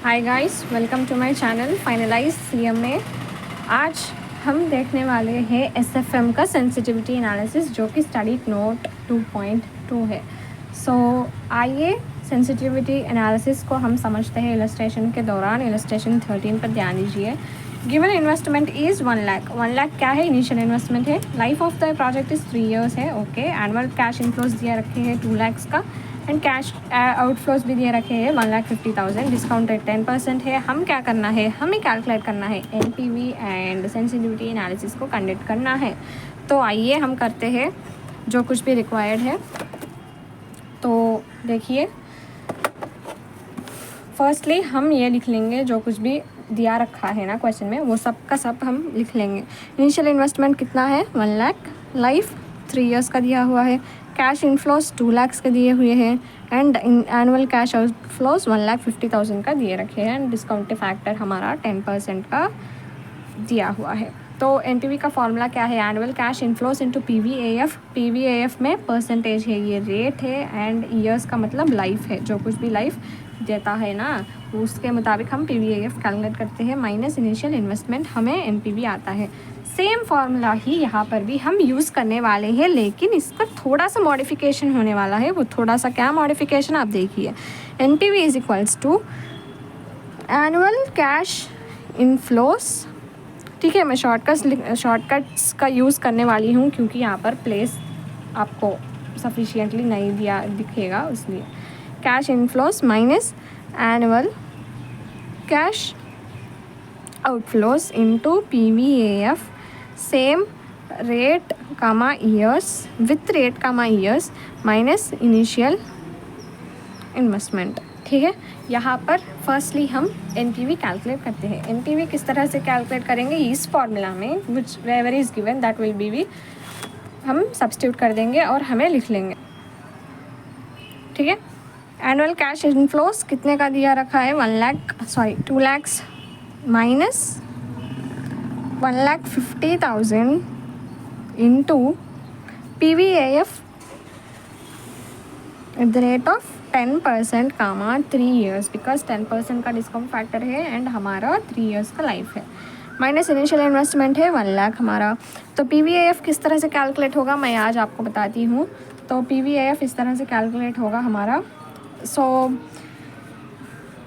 Hi guys, welcome to my channel finalize CM में। आज हम देखने वाले हैं एसएफएम का सेंसिटिविटी एनालिसिस, जो कि स्टडी नोट 2.2 है। आइए सेंसिटिविटी एनालिसिस को हम समझते हैं इलस्ट्रेशन के दौरान। इलस्ट्रेशन 13 पर ध्यान दीजिए। Given investment is 1 lakh. 1 lakh क्या है? इनिशियल इन्वेस्टमेंट है। Life of the project is 3 years है। ओके, एनुअल कैश इनफ्लोज दिया रखे हैं 2 lakhs का, एंड कैश आउटफ्लोज भी दिए रखे हैं 1,50,000। डिस्काउंटेड 10% है। हम क्या करना है? हमें कैलकुलेट करना है एनपीवी एंड सेंसिटिविटी एनालिसिस को कंडक्ट करना है। तो आइए हम करते हैं जो कुछ भी रिक्वायर्ड है। तो देखिए, फर्स्टली हम ये लिख लेंगे जो कुछ भी दिया रखा है ना क्वेश्चन में, वो सब का सब हम लिख लेंगे। इनिशियल इन्वेस्टमेंट कितना है? 1 लाख। लाइफ 3 years का दिया हुआ है। कैश इनफ्लोज 2 lakhs के दिए हुए हैं, एंड एनुअल कैश आउटफ्लोज 1,50,000 का दिए रखे हैं, एंड डिस्काउंट फैक्टर हमारा 10% का दिया हुआ है। तो एनपीवी का फॉर्मूला क्या है? Annual cash inflows into PVAF. PVAF में परसेंटेज है, ये रेट है, एंड ईयर्स का मतलब लाइफ है। जो कुछ भी लाइफ देता है ना, उसके मुताबिक हम पीवीएएफ कैलकुलेट करते हैं, माइनस इनिशियल इन्वेस्टमेंट, हमें एनपीवी आता है। सेम फार्मूला ही यहाँ पर भी हम यूज़ करने वाले हैं, लेकिन इसका थोड़ा सा मॉडिफिकेशन होने वाला है। वो थोड़ा सा क्या मॉडिफिकेशन, आप देखिए। NPV is equals to annual cash inflows. ठीक है, मैं शॉर्टकट्स का यूज़ करने वाली हूँ, क्योंकि यहाँ पर प्लेस आपको सफिशिएंटली नहीं दिखेगा, इसलिए cash inflows minus annual cash outflows into PVAF, same rate comma years, with rate comma years, minus initial investment. ठीक है, यहाँ पर फर्स्टली हम एनपीवी कैलकुलेट करते हैं। एनपीवी किस तरह से कैलकुलेट करेंगे? इस फॉर्मूला में which whatever is given that will be हम सब्स्टिट्यूट कर देंगे और हमें लिख लेंगे। ठीक है, एनुअल कैश इनफ्लोज कितने का दिया रखा है? 2 lakhs minus 1,50,000 into PVAF at the rate of 10% comma 3 years, because 10% का डिस्काउंट फैक्टर है, एंड हमारा 3 years का लाइफ है। माइनस इनिशियल इन्वेस्टमेंट है 1 लाख हमारा। तो पीवीएएफ किस तरह से कैलकुलेट होगा, मैं आज आपको बताती हूँ। तो पीवीएएफ इस तरह से कैलकुलेट होगा हमारा।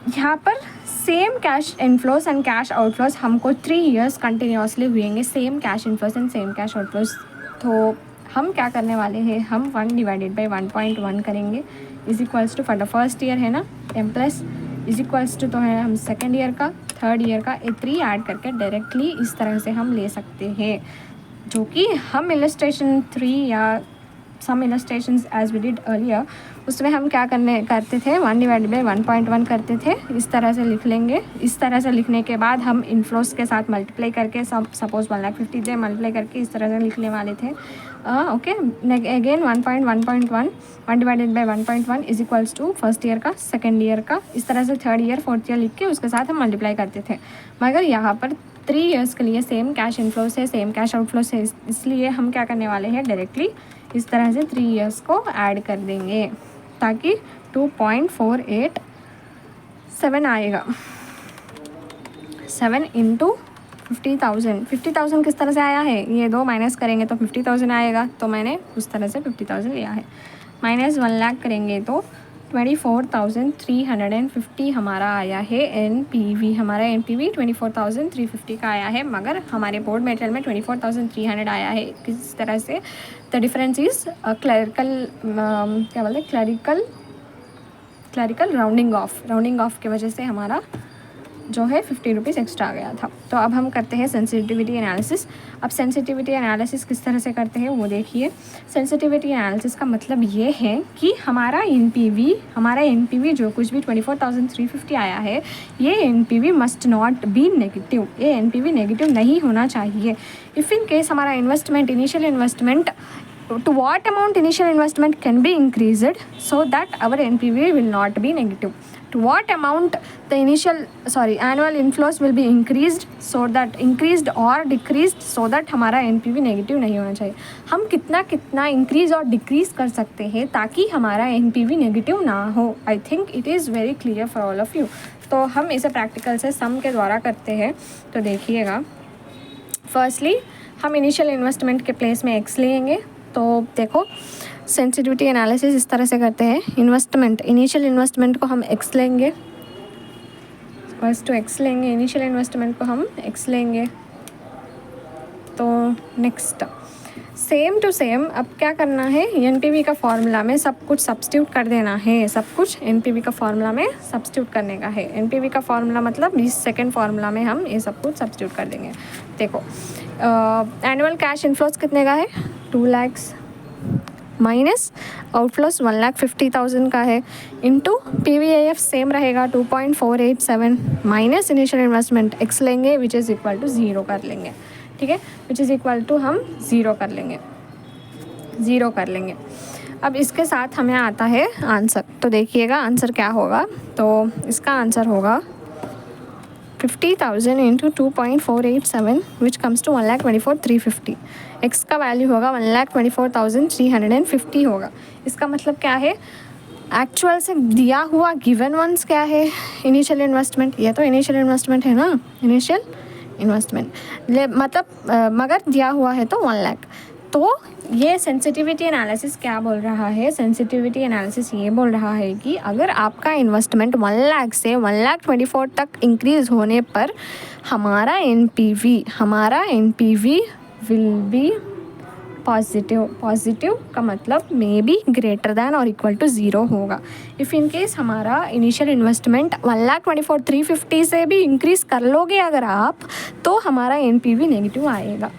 यहाँ पर same cash inflows and cash outflows हमको 3 years कंटिन्यूसली हुएंगे, same cash inflows and same cash outflows. तो हम क्या करने वाले हैं? हम 1 divided by 1.1 करेंगे, is equals to for the first year है ना, M plus is equals to, तो है हम सेकेंड ईयर का, थर्ड ईयर का, 3 ऐड करके डायरेक्टली इस तरह से हम ले सकते हैं, जो कि हम इलस्ट्रेशन 3 या some illustrations as we did earlier, उसमें हम क्या करते थे? 1 divided by 1.1 करते थे। इस तरह से लिख लेंगे। इस तरह से लिखने के बाद हम इनफ्लोज के साथ मल्टीप्लाई करके, सपोज 1,50,000 से मल्टीप्लाई करके इस तरह से लिखने वाले थे। Okay, again 1.1.1 1 divided by 1.1 is equals to first year का, सेकेंड ईयर का, इस तरह से थर्ड ईयर, फोर्थ ईयर लिख के उसके साथ हम मल्टीप्लाई करते थे। मगर यहाँ पर 3 years के लिए सेम कैश इनफ्लोज है, सेम कैश आउटफ्लोज है, इसलिए हम क्या करने वाले हैं? डायरेक्टली इस तरह से 3 years को ऐड कर देंगे, ताकि 2.487 आएगा। 7 इंटू 50,000। 50,000 किस तरह से आया है? ये 2 माइनस करेंगे तो 50,000 आएगा, तो मैंने उस तरह से 50,000 लिया है। माइनस 1 लाख करेंगे तो 24,350 हमारा आया है एनपीवी। हमारा एनपीवी 24,350 का आया है, मगर हमारे बोर्ड मटेरियल में 24,300 आया है। किस तरह से? द डिफरेंस इज क्लरिकल, क्या बोलते हैं, क्लरिकल राउंडिंग ऑफ की वजह से हमारा जो है 50 रुपीज़ एक्स्ट्रा आ गया था। तो अब हम करते हैं सेंसिटिविटी एनालिसिस। अब सेंसिटिविटी एनालिसिस किस तरह से करते हैं वो देखिए। सेंसिटिविटी एनालिसिस का मतलब ये है कि हमारा एनपीवी जो कुछ भी 24,350 आया है, ये NPV must not be negative. ये एनपीवी नेगेटिव नहीं होना चाहिए। इफ़ इन केस हमारा initial investment, to what amount initial investment can be increased so that our NPV will not be negative? To what amount the annual inflows will be increased or decreased so that हमारा NPV negative नहीं होना चाहिए। हम कितना increase और decrease कर सकते हैं ताकि हमारा NPV नेगेटिव ना हो। I think it is very clear for all of you. तो हम इसे प्रैक्टिकल से सम के द्वारा करते हैं। तो देखिएगा, फर्स्टली हम इनिशियल इन्वेस्टमेंट के प्लेस में एक्स लेंगे। तो देखो सेंसिटिविटी एनालिसिस इस तरह से करते हैं, इनिशियल इन्वेस्टमेंट को हम एक्स लेंगे, फर्स्ट तो एक्स लेंगे, इनिशियल इन्वेस्टमेंट को हम एक्स लेंगे। तो नेक्स्ट सेम टू सेम अब क्या करना है, एनपीवी का फॉर्मूला में सब कुछ सब्स्टिट्यूट कर देना है, सब कुछ एनपीवी का फॉर्मूला में सब्स्टिट्यूट करने का है। एनपीवी का फॉर्मूला मतलब इस सेकंड फॉर्मूला में हम ये सब कुछ सब्स्टिट्यूट कर देंगे। देखो एनुअल कैश इनफ्लोज कितने का है, 2 लाख माइनस आउटफ्लोज 1,50,000 का है, इंटू पीवीएएफ सेम रहेगा 2.487 माइनस इनिशियल इन्वेस्टमेंट एक्स लेंगे विच इज़ इक्वल टू 0 कर लेंगे। ठीक है, विच इज़ इक्वल टू हम 0 कर लेंगे। अब इसके साथ हमें आता है आंसर। तो देखिएगा आंसर क्या होगा, तो इसका आंसर होगा 50,000 into 2.487 which comes to 1,24,350। X का वैल्यू होगा 1,24,350 होगा। इसका मतलब क्या है, एक्चुअल से दिया हुआ गिवन वंस क्या है, इनिशियल इन्वेस्टमेंट। ये तो इनिशियल इन्वेस्टमेंट है ना, इनिशियल इन्वेस्टमेंट मतलब मगर दिया हुआ है तो 1 लाख। तो ये सेंसिटिविटी एनालिसिस क्या बोल रहा है, सेंसिटिविटी एनालिसिस ये बोल रहा है कि अगर आपका इन्वेस्टमेंट 1 लाख से 1,24,000 तक इंक्रीज़ होने पर हमारा एनपीवी विल बी पॉजिटिव का मतलब मे बी ग्रेटर दैन और इक्वल टू 0 होगा। इफ़ इन केस हमारा इनिशियल इन्वेस्टमेंट 1,24,350 से भी इंक्रीज़ कर लोगे अगर आप, तो हमारा एनपीवी नेगेटिव आएगा।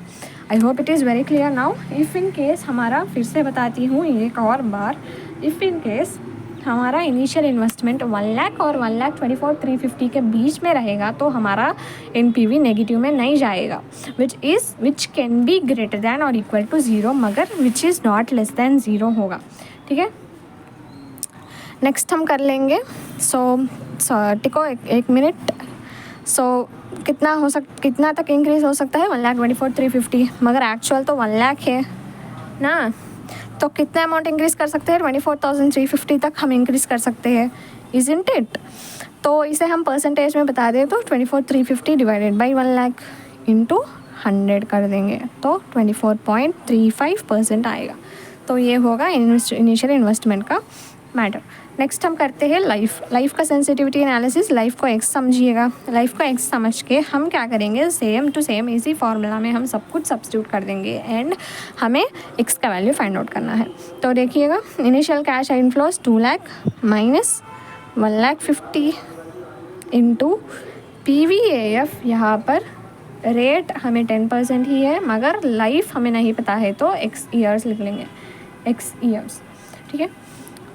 आई hope it is very clear now. If in case हमारा, फिर से बताती हूँ एक और बार, इफ़ इन केस हमारा इनिशियल इन्वेस्टमेंट 1 लाख और 1,24,350 के बीच में रहेगा तो हमारा एनपीवी नेगेटिव में नहीं जाएगा, which can be greater than और इक्वल टू 0 मगर विच इज़ नॉट लेस दैन 0 होगा। ठीक है, नेक्स्ट हम कर लेंगे। टिको एक मिनट। कितना तक इंक्रीज़ हो सकता है, 1,24,350 मगर एक्चुअल तो 1 लाख है ना, तो कितना अमाउंट इंक्रीज़ कर सकते हैं, 24,350 तक हम इंक्रीज़ कर सकते हैं, इज़न्ट इट। तो इसे हम परसेंटेज में बता दें तो 24,350 डिवाइडेड बाई 1 लाख इंटू 100 कर देंगे तो 24.35% आएगा। तो ये होगा इनिशियल इन्वेस्टमेंट का मैटर। नेक्स्ट हम करते हैं लाइफ का सेंसिटिविटी एनालिसिस। लाइफ को एक्स समझिएगा, लाइफ को एक्स समझ के हम क्या करेंगे, सेम टू सेम इसी फॉर्मूला में हम सब कुछ सब्स्टिट्यूट कर देंगे एंड हमें एक्स का वैल्यू फाइंड आउट करना है। तो देखिएगा initial cash inflows 2 lakh minus 1,50,000 into PVAF, यहाँ पर रेट हमें 10% ही है मगर लाइफ हमें नहीं पता है तो एक्स ईयर्स लिख लेंगे, एक्स ईयर्स। ठीक है,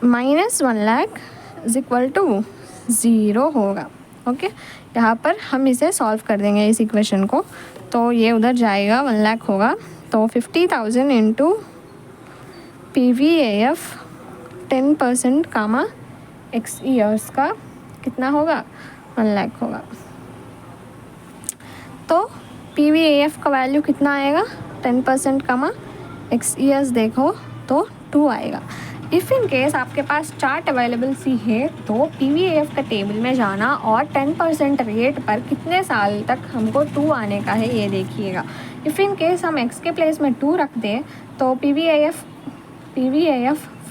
minus 1 lakh is equal to 0 होगा। ओके, यहाँ पर हम इसे सॉल्व कर देंगे इस इक्वेशन को, तो ये उधर जाएगा 1 लाख होगा तो 50,000 इंटू पीवीएएफ 10% कामा एक्स ईयर्स का कितना होगा, 1 लाख होगा। तो पीवीएएफ का वैल्यू कितना आएगा, 10% कामा एक्स ईयर्स देखो तो 2 आएगा। इफ़ इन केस आपके पास चार्ट अवेलेबल सी है तो पीवीएएफ का टेबल में जाना और 10% रेट पर कितने साल तक हमको 2 आने का है ये देखिएगा। इफ़ इन केस हम एक्स के प्लेस में 2 रख दें तो PVAF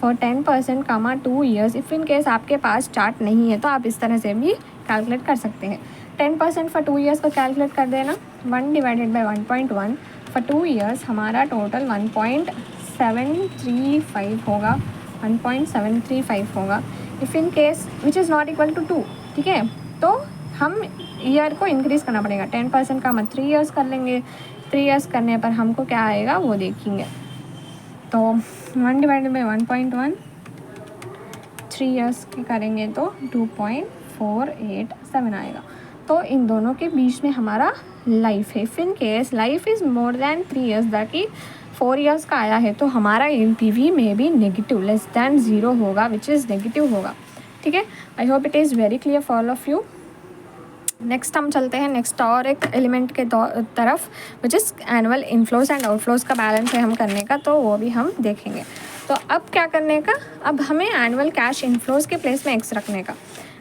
for 10% comma 2 years. If in case आपके पास चार्ट नहीं है तो आप इस तरह से भी कैलकुलेट कर सकते हैं। 10% फॉर 2 ईयर्स को कैलकुलेट कर देना, 1 डिवाइडेड बाई 1.1 फॉर 2 ईयर्स हमारा टोटल 1.735 होगा, 1.735 होगा। If in case which is not equal to 2, ठीक है, तो हम ईयर को इंक्रीज़ करना पड़ेगा। 10% का मत 3 ईयर्स कर लेंगे, 3 ईयर्स करने पर हमको क्या आएगा वो देखेंगे। तो 1 डिवाइडेड बाई 1.1 3 ईयर्स की करेंगे तो 2.487 आएगा। तो इन दोनों के बीच में हमारा लाइफ है। If in case life is more than 3 years that कि 4 ईयर्स का आया है तो हमारा एनपीवी में भी नेगेटिव लेस दैन 0 होगा, विच इज़ नेगेटिव होगा। ठीक है, आई hope it is very clear for all of you. Next हम चलते हैं नेक्स्ट और एक एलिमेंट के तरफ which is annual inflows and outflows का बैलेंस है हम करने का, तो वो भी हम देखेंगे। तो अब क्या करने का, अब हमें एनुअल कैश इनफ्लोज के प्लेस में एक्स रखने का।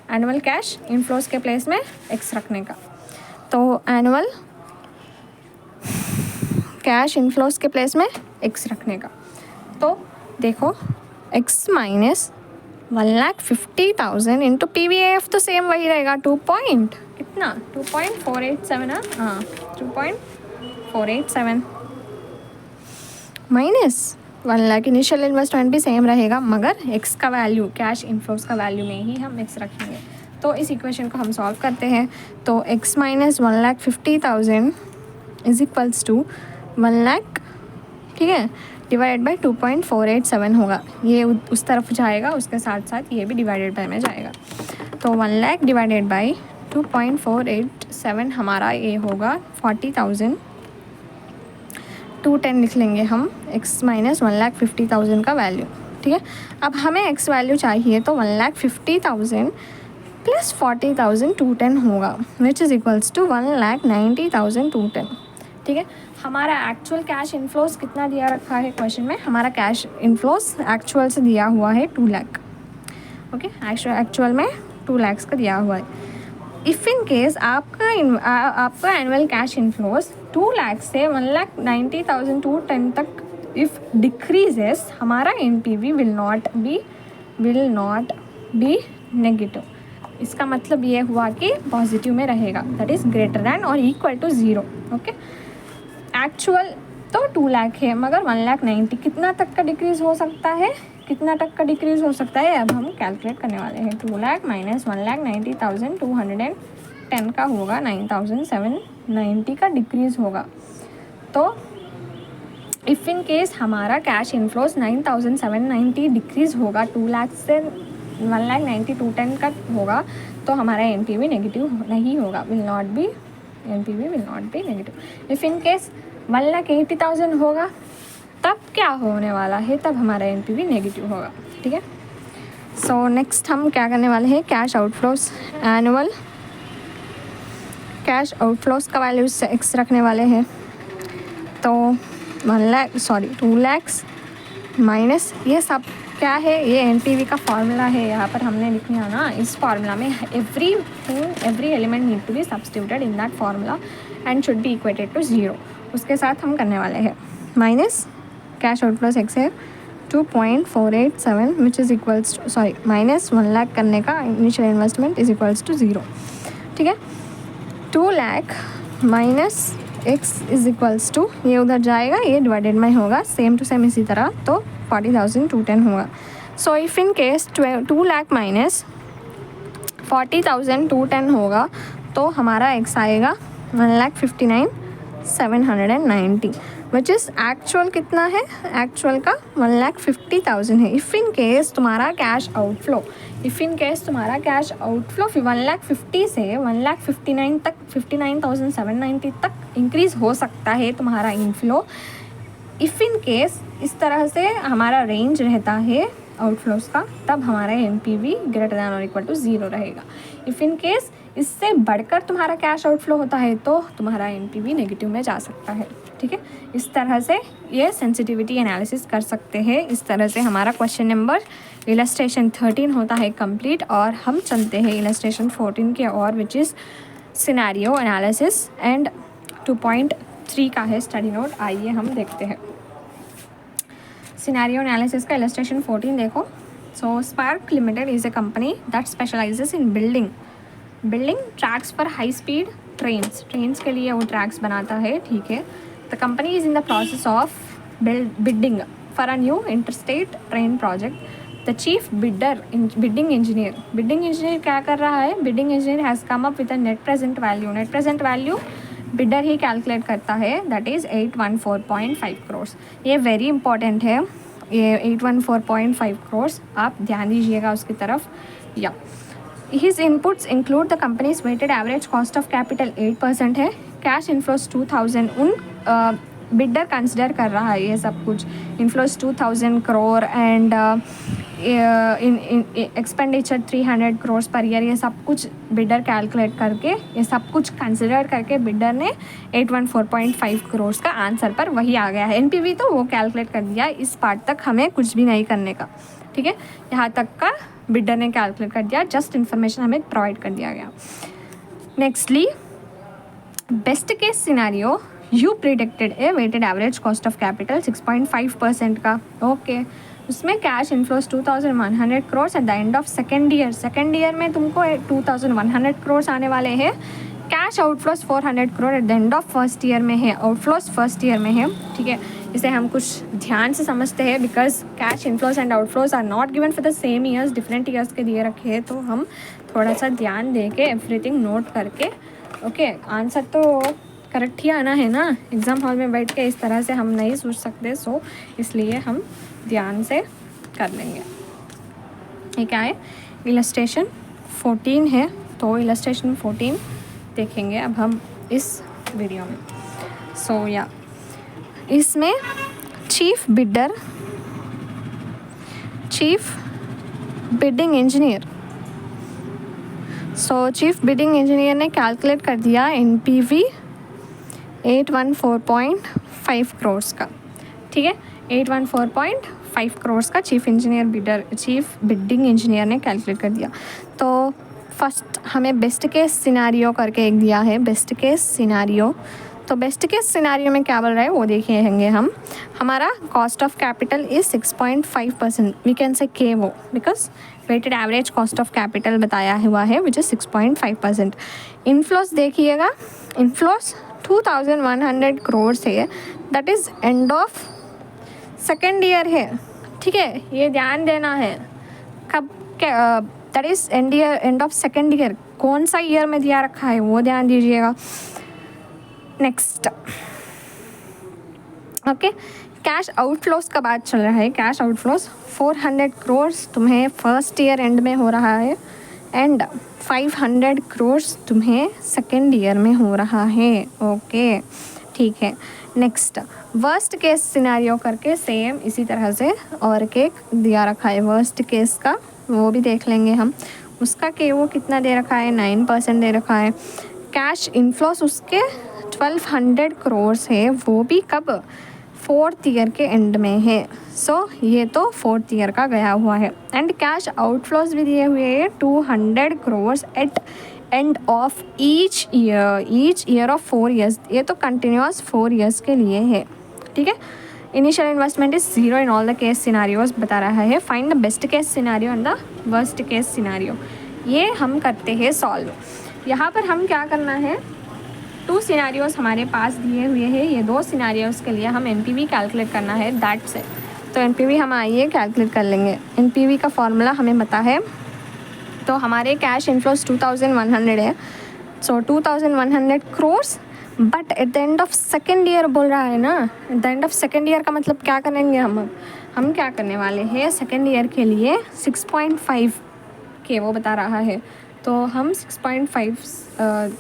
एनुअल कैश इनफ्लोज के प्लेस में x रखने का। तो एनुअल कैश इनफ्लोज के प्लेस में x रखने का। तो देखो x माइनस 1,50,000 इंटू PVAF तो सेम वही रहेगा, 2.487 हाँ 2.487 माइनस 1 लाख इनिशियल इन्वेस्टमेंट भी सेम रहेगा, मगर x का वैल्यू कैश इनफ्लोज का वैल्यू में ही हम x रखेंगे। तो इस इक्वेशन को हम सॉल्व करते हैं। तो x minus 1,50,000 is equals to 1 lakh, ठीक है, डिवाइड बाई 2.487 होगा। ये उस तरफ जाएगा, उसके साथ साथ ये भी डिवाइडेड बाय में जाएगा। तो 1 लाख डिवाइडेड बाई 2.487 हमारा ये होगा 40,000। 210 लिख लेंगे हम x माइनस 1,50,000 का वैल्यू, ठीक है। अब हमें x वैल्यू चाहिए तो 1,50,000 प्लस 40,000 210 होगा, विच इज़ इक्वल्स टू 1,90,000 210, ठीक है। हमारा एक्चुअल कैश इनफ्लोज कितना दिया रखा है क्वेश्चन में, हमारा कैश इनफ्लोज एक्चुअल से दिया हुआ है 2 लाख, ओके, एक्चुअल में 2 लाख का दिया हुआ है। इफ़ इन केस आपका एनुअल कैश इनफ्लोज 2 लाख से 1,90,000 210 तक इफ़ डिक्रीजेस, हमारा NPV will not be negative. इसका मतलब ये हुआ कि पॉजिटिव में रहेगा, दैट इज़ ग्रेटर दैन और इक्वल टू 0, ओके। एक्चुअल तो 2 लाख है, मगर 1,90,000 कितना तक का डिक्रीज़ हो सकता है, कितना तक का डिक्रीज़ हो सकता है, अब हम कैलकुलेट करने वाले हैं। 2 लाख माइनस 1,90,000 210 का होगा 9,790 का डिक्रीज़ होगा। तो इफ़ इन केस हमारा कैश इनफ्लोज 9,790 डिक्रीज़ होगा, 2 लाख से 1,90,000 210 का होगा, तो हमारा NPV नेगेटिव नहीं होगा, NPV will not be negative. If in case 1,80,000 होगा, तब क्या होने वाला है, तब हमारा NPV नेगेटिव होगा, ठीक है। सो नेक्स्ट हम क्या करने वाले हैं, cash outflows, annual cash outflows का वैल्यू x रखने वाले हैं। तो 2 लाख माइनस ये सब क्या है, ये NPV का फॉर्मूला है, यहाँ पर हमने लिखना है ना, इस फार्मूला में every element need to be substituted in that formula and should be equated to 0। उसके साथ हम करने वाले हैं माइनस कैश आउटफ्लोज x है 2.487 which is equals to minus 1 lakh करने का initial investment is equals to 0, ठीक है। 2 lakh minus x is equals to, ये उधर जाएगा, ये डिवाइडेड में होगा, सेम टू सेम इसी तरह, तो 40,000 210 होगा। So if in case 2 lakh minus 40,000 210 होगा, तो हमारा x आएगा 1,59,790 विच इज़ एक्चुअल कितना है, एक्चुअल का 1,50,000 है। इफ़ इन केस तुम्हारा कैश आउटफ्लो 1,50,000 से 1,59,000 तक 59,790 तक इंक्रीज़ हो सकता है तुम्हारा इनफ्लो। इफ़ इन केस इस तरह से हमारा रेंज रहता है आउटफ्लोज का, तब हमारा NPV ग्रेटर दैन और इक्वल टू 0 रहेगा। इफ़ इन केस इससे बढ़कर तुम्हारा कैश आउटफ्लो होता है, तो तुम्हारा NPV नेगेटिव में जा सकता है, ठीक है। इस तरह से ये सेंसिटिविटी एनालिसिस कर सकते हैं। इस तरह से हमारा क्वेश्चन नंबर इलस्ट्रेशन 13 होता है कंप्लीट, और हम चलते हैं इलस्ट्रेशन 14 के और, which is scenario analysis and 2.3 का है स्टडी नोट। आइए हम देखते हैं सिनेरियो एनालिसिस का इलस्ट्रेशन 14 देखो। So Spark Limited is a company that specialises in building tracks for high speed trains के लिए वो ट्रैक्स बनाता है, ठीक है। The company is in the process of bidding for a new interstate train project. The chief bidding engineer क्या कर रहा है, bidding engineer has come up with a net present value bidder ही कैलकुलेट करता है, दैट इज़ 814.5 करोड़। ये very important है, ये 814.5 करोड़, आप ध्यान दीजिएगा उसकी तरफ। या his inputs include the company's weighted average cost of capital 8% है, कैश इनफ्लोज 2,000 उन बिडर कंसिडर कर रहा है ये सब कुछ, inflows 2,000 crore and expenditure 300 crore per year, ये सब कुछ बिडर कैलकुलेट करके, ये सब कुछ कंसिडर करके बिडर ने 814.5 करोड़ का आंसर पर वही आ गया है। NPV तो वो कैलकुलेट कर दिया, इस पार्ट तक हमें कुछ भी नहीं करने का, ठीक है। यहाँ तक का बिडर ने कैलकुलेट कर दिया, जस्ट इन्फॉर्मेशन हमें प्रोवाइड कर दिया गया। Nextly best case scenario, you predicted a weighted average cost of capital 6.5% का, ओके उसमें cash inflows 2100 crore at the end of second year में तुमको 2100 करोड़ आने वाले हैं। Cash outflows 400 crore at the end of first year में है, आउटफ्लोज फर्स्ट ईयर में है, ठीक है। इसे हम कुछ ध्यान से समझते हैं because cash inflows and outflows are not given for the same years, different years के दिए रखे हैं, तो हम थोड़ा सा ध्यान दे के एवरीथिंग नोट करके, ओके आंसर तो करेक्ट ही आना है ना, एग्ज़ाम हॉल में बैठ के इस तरह से हम नहीं सोच सकते, सो इसलिए हम ध्यान से कर लेंगे। ये क्या है, इलस्ट्रेशन 14 है, तो इलस्ट्रेशन 14 देखेंगे अब हम इस वीडियो में। सो या इसमें चीफ बिडिंग इंजीनियर, सो चीफ बिडिंग इंजीनियर ने कैलकुलेट कर दिया NPV 814.5 करोड़ का, ठीक है 814.5 करोड़ का चीफ बिडिंग इंजीनियर ने कैलकुलेट कर दिया। तो फर्स्ट हमें बेस्ट केस सिनेरियो करके एक दिया है, बेस्ट केस सिनेरियो, तो बेस्ट केस सिनेरियो में क्या बोल रहा है वो देखेंगे हम। हमारा cost of capital is 6.5%, we can say के वो because weighted average cost of capital बताया हुआ है विच इज़ 6.5%। इनफ्लोस देखिएगा, इनफ्लोस 2100 करोड़ है, that is end of second year है, ठीक है ये ध्यान देना है, कब that is end of second year, कौन सा ईयर में दिया रखा है वो ध्यान दीजिएगा। नेक्स्ट ओके, कैश आउटफ्लोज का बात चल रहा है, कैश आउटफ्लोज 400 करोड़ तुम्हें फर्स्ट ईयर एंड में हो रहा है एंड 500 करोड़ तुम्हें सेकेंड ईयर में हो रहा है, ओके ठीक है। नेक्स्ट वर्स्ट केस सिनेरियो करके सेम इसी तरह से और केक दिया रखा है, वर्स्ट केस का वो भी देख लेंगे हम, उसका के वो कितना दे रखा है, 9% दे रखा है। कैश इनफ्लोस उसके 1200 करोड़ है, वो भी कब, फोर्थ ईयर के एंड में है, सो ये तो फोर्थ ईयर का गया हुआ है। एंड कैश आउटफ्लोज भी दिए हुए हैं 200 crore at end of each year of 4 years, ये तो कंटिन्यूस 4 ईयर्स के लिए है, ठीक है। Initial investment is 0 in all the case scenarios बता रहा है, find the best case scenario and the worst case scenario, ये हम करते हैं सॉल्व। यहाँ पर हम क्या करना है, 2 सिनारियोज हमारे पास दिए हुए हैं, ये 2 सिनारियोज के लिए हम NPV कैलकुलेट करना है, दैट्स इट। तो NPV हम आइए कैलकुलेट कर लेंगे। NPV का फॉर्मूला हमें पता है, तो हमारे कैश इनफ्लोज 2100 है, सो 2100 crore, but at the end of second year बोल रहा है ना, eight the end of second year का मतलब क्या करेंगे हम क्या करने वाले हैं, सेकेंड ईयर के लिए 6.5 के वो बता रहा है, तो हम 6.5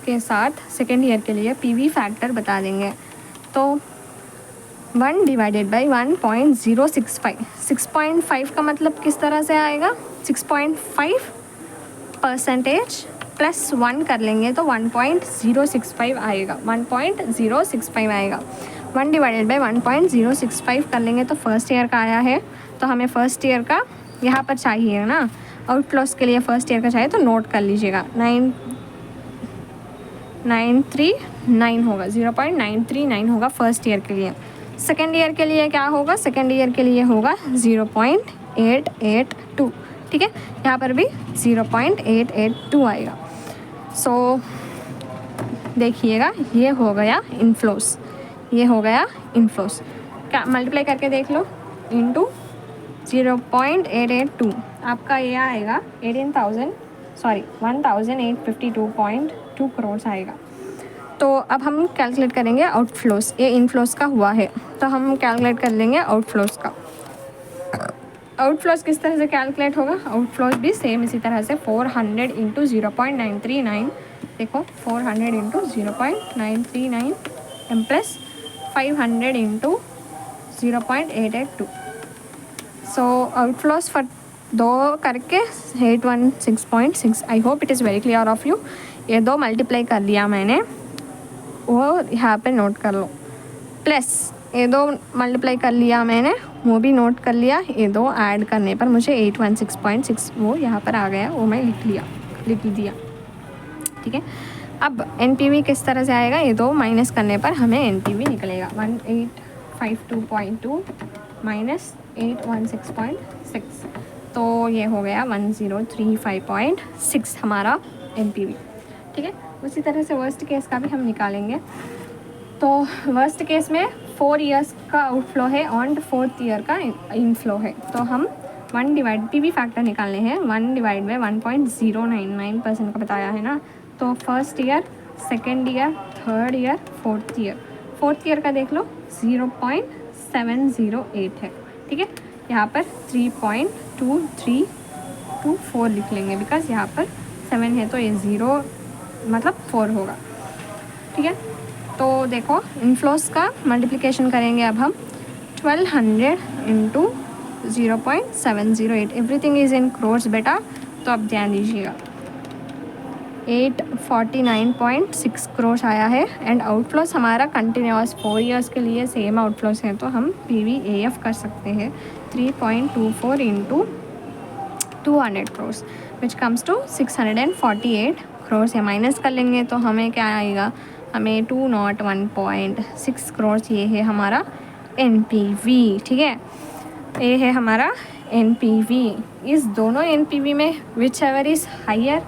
के साथ सेकेंड ईयर के लिए PV फैक्टर बता देंगे, तो 1 डिवाइडेड बाई 1.065, 6.5 का मतलब किस तरह से आएगा, 6.5% प्लस 1 कर लेंगे तो 1.065 आएगा, 1.065 आएगा। 1 डिवाइडेड बाई 1.065 कर लेंगे तो फर्स्ट ईयर का आया है, तो हमें फर्स्ट ईयर का यहाँ पर चाहिए ना, आउटफ्लोज के लिए फर्स्ट ईयर का चाहिए, तो नोट कर लीजिएगा 939 होगा, 0.939 होगा फर्स्ट ईयर के लिए। सेकेंड ईयर के लिए क्या होगा, सेकेंड ईयर के लिए होगा 0.882, ठीक है यहाँ पर भी 0.882 आएगा। सो देखिएगा ये हो गया इनफ्लोस, ये हो गया इनफ्लोस, क्या मल्टीप्लाई करके देख लो, इंटू 0.882 आपका ये आएगा 1852.2 करोड़ आएगा। तो अब हम कैलकुलेट करेंगे आउटफ्लोस, ये इनफ्लोस का हुआ है, तो हम कैलकुलेट कर लेंगे आउटफ्लोस का। आउटफ्लोस किस तरह से कैलकुलेट होगा, आउटफ्लोस भी सेम इसी तरह से 400 इंटू 0.939, देखो 400 into 0.939 M plus 500 into 0.882, so outflows for 2 करके 816.6। I hope it is very clear of you, ये 2 मल्टीप्लाई कर लिया मैंने, वो यहाँ पे नोट कर लो, प्लस ये दो मल्टीप्लाई कर लिया मैंने, वो भी नोट कर लिया। ये दो ऐड करने पर मुझे 816.6 वो यहाँ पर आ गया, वो मैं लिख दिया। ठीक है, अब NPV किस तरह से आएगा, ये दो माइनस करने पर हमें NPV निकलेगा 1852.2 माइनस 816.6, तो ये हो गया 1035.6 हमारा NPV। ठीक है, उसी तरह से वर्स्ट केस का भी हम निकालेंगे। तो वर्स्ट केस में 4 इयर्स का आउटफ्लो है और 4th ईयर का इनफ्लो है, तो हम 1 डिवाइड PV फैक्टर निकालने हैं। 1 डिवाइड बाई 1.099% का बताया है ना, तो first year, second year, third year, fourth year का देख लो 0.708 है। ठीक है, यहाँ पर 3.2324 लिख लेंगे, बिकॉज यहाँ पर 7 है तो ये 0 मतलब 4 होगा। ठीक है, तो देखो इनफ्लोस का मल्टीप्लिकेशन करेंगे अब हम 1200 into 0.708, everything is in crores बेटा, तो अब ध्यान दीजिएगा 849.6 करोड़ आया है। एंड आउटफ्लोस हमारा कंटिन्यूस 4 इयर्स के लिए सेम आउटफ्लोस हैं, तो हम PVAF कर सकते हैं 3.24 into 200 crore which comes to 648 crore है। माइनस कर लेंगे तो हमें क्या आएगा, हमें 201.6 करोड़, ये है हमारा NPV। ठीक है, ये है हमारा NPV। इस दोनों NPV में whichever is higher,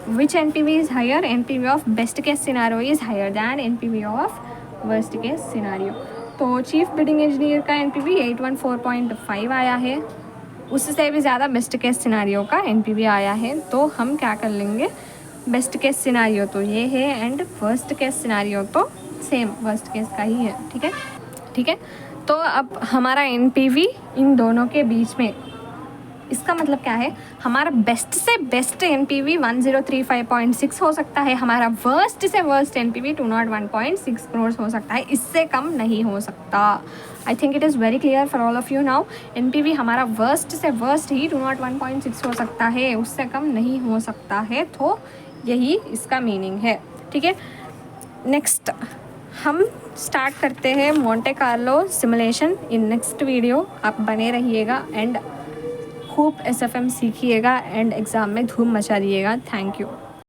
which NPV is higher? NPV of best case scenario is higher than NPV of worst case scenario। तो चीफ बिडिंग इंजीनियर का NPV 814.5 आया है, उससे भी ज़्यादा बेस्ट केस सिनारियो का NPV आया है। तो हम क्या कर लेंगे, बेस्ट केस सिनारियो तो ये है एंड वर्स्ट केस सिनारियो तो सेम वर्स्ट केस का ही है। ठीक है, ठीक है, तो अब हमारा NPV इन दोनों के बीच में, इसका मतलब क्या है, हमारा बेस्ट से बेस्ट NPV 1035.6 हो सकता है, हमारा वर्स्ट से वर्स्ट NPV 201.6 करोड़ हो सकता है, इससे कम नहीं हो सकता। I think it is very clear for all of you now. NPV हमारा वर्स्ट से वर्स्ट ही 201.6 हो सकता है, उससे कम नहीं हो सकता है, तो यही इसका मीनिंग है। ठीक है, नेक्स्ट हम स्टार्ट करते हैं Monte Carlo simulation in next video. आप बने रहिएगा एंड खूब SFM सीखिएगा एंड एग्ज़ाम में धूम मचा दिएगा। Thank you.